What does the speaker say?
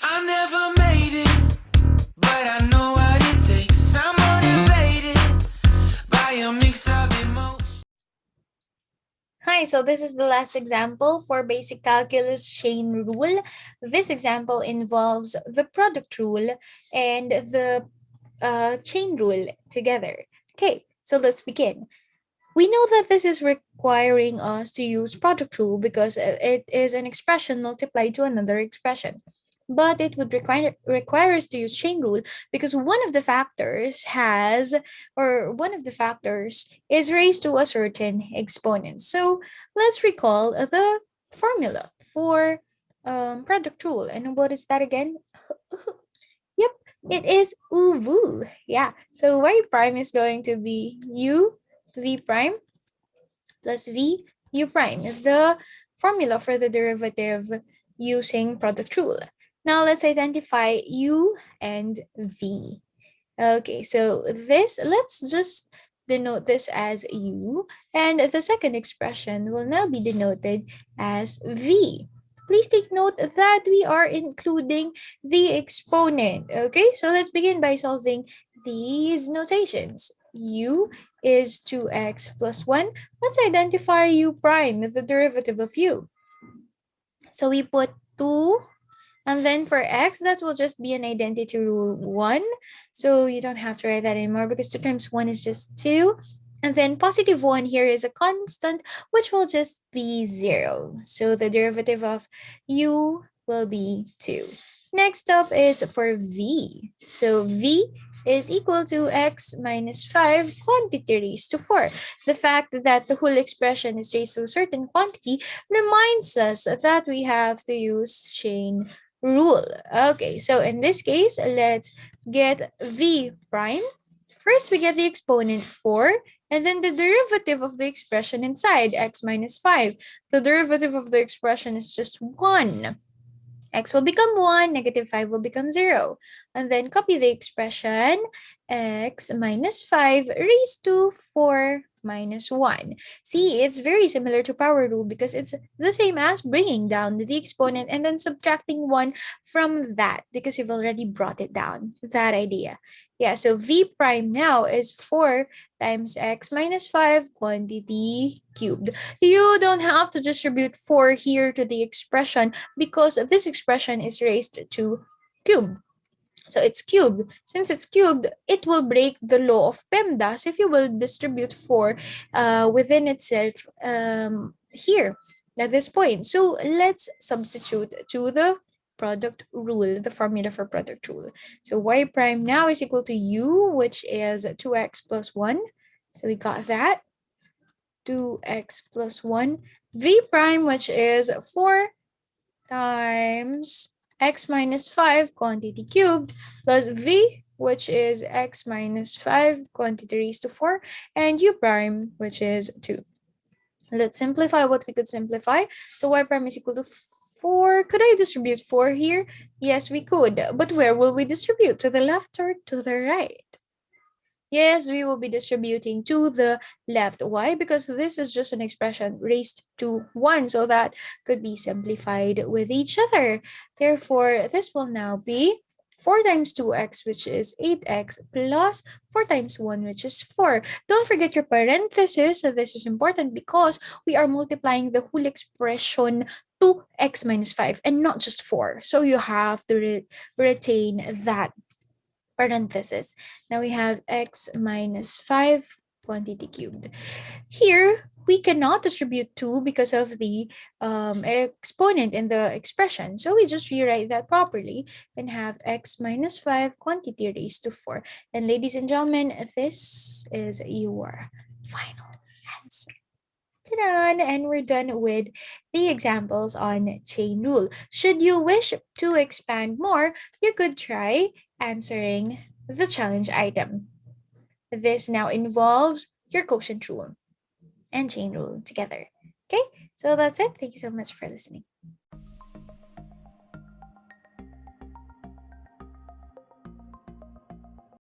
I never made it, but I know what it takes. I'm motivated by a mix of emotions. Hi, so this is the last example for basic calculus chain rule. This example involves the product rule and the chain rule together. Okay, so let's begin. We know that this is requiring us to use product rule because it is an expression multiplied to another expression. But it would require us to use chain rule because one of the factors is raised to a certain exponent. So let's recall the formula for product rule. And what is that again? Yep, it is uvu. Yeah. So y prime is going to be u v prime plus v u prime, the formula for the derivative using product rule. Now let's identify u and v. Okay, so let's just denote this as u, and the second expression will now be denoted as v. Please take note that we are including the exponent. Okay, so let's begin by solving these notations. U is 2x plus 1. Let's identify u prime, the derivative of u. So we put 2, and then for x, that will just be an identity rule 1. So you don't have to write that anymore because 2 times 1 is just 2. And then positive 1 here is a constant, which will just be 0. So the derivative of u will be 2. Next up is for v. So v is equal to x minus 5 quantity raised to 4. The fact that the whole expression is raised to a certain quantity reminds us that we have to use chain rule. Okay, so in this case, let's get v prime. First, we get the exponent 4, and then the derivative of the expression inside, x minus 5. The derivative of the expression is just 1. X will become 1, negative 5 will become 0. And then copy the expression x minus 5 raised to 4 minus 1. See, it's very similar to power rule because it's the same as bringing down the exponent and then subtracting 1 from that because you've already brought it down. That idea. Yeah, so v prime now is 4 times x minus 5 quantity cubed. You don't have to distribute 4 here to the expression because this expression is raised to cube. So it's cubed. Since it's cubed, it will break the law of PEMDAS if you will distribute 4 within itself here at this point. So let's substitute to the product rule, the formula for product rule. So y prime now is equal to u, which is 2x plus 1. So we got that. 2x plus 1. V prime, which is 4 times x minus 5 quantity cubed plus v, which is x minus 5 quantity raised to 4, and u prime, which is 2. Let's simplify what we could simplify. So y prime is equal to 4. Could I distribute 4 here? Yes, we could. But where will we distribute? To the left or to the right? Yes, we will be distributing to the left. Why? Because this is just an expression raised to 1, so that could be simplified with each other. Therefore, this will now be 4 times 2x, which is 8x, plus 4 times 1, which is 4. Don't forget your parenthesis. This is important because we are multiplying the whole expression to x minus 5 and not just 4. So you have to retain that parenthesis. Now we have x minus 5 quantity cubed. Here, we cannot distribute 2 because of the exponent in the expression. So we just rewrite that properly and have x minus 5 quantity raised to 4. And ladies and gentlemen, this is your final answer. Ta-da! And we're done with the examples on chain rule. Should you wish to expand more, you could try answering the challenge item. This now involves your quotient rule and chain rule together. Okay, so that's it. Thank you so much for listening.